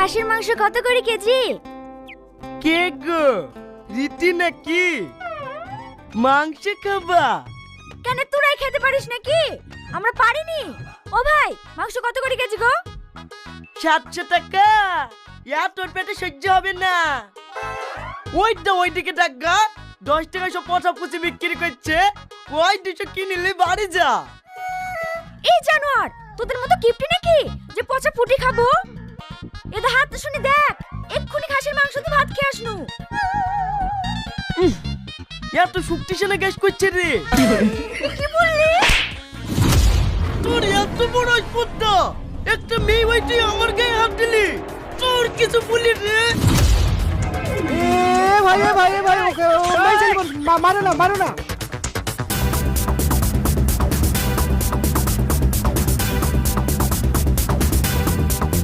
খাসির মাংস কত করে কেজি? কে গো, রীতি নাকি? মাংস খাবা? কেন তোরাই খেতে পারিস নাকি? আমরা পারিনি। ও ভাই, মাংস কত করে কেজি গো? 700 টাকা। তোর পেটে সহ্য হবে না। ওইদিকে ডাকা 10 টাকা সব পচা পুচি বিক্রি করছে। ওই 200 কিনলে বাড়ি যা। এই জানোয়ার, তোদের মতো কিপটি নাকি যে পচা ফুটি খাবো? এদের হাত তো শুনি দেখ, এক্ষুনি খাসির মাংস দিয়ে ভাত খেয়ে আসনু। এত শক্তিশালী গ্যাস করছে রে। কি বললি? তোর এত বড় স্পর্ধা, একটা মেয়ে হয়ে তুই আমার গায়ে হাত দিলি। তোর কিছু বলি রে। ভাই ওকে মারো না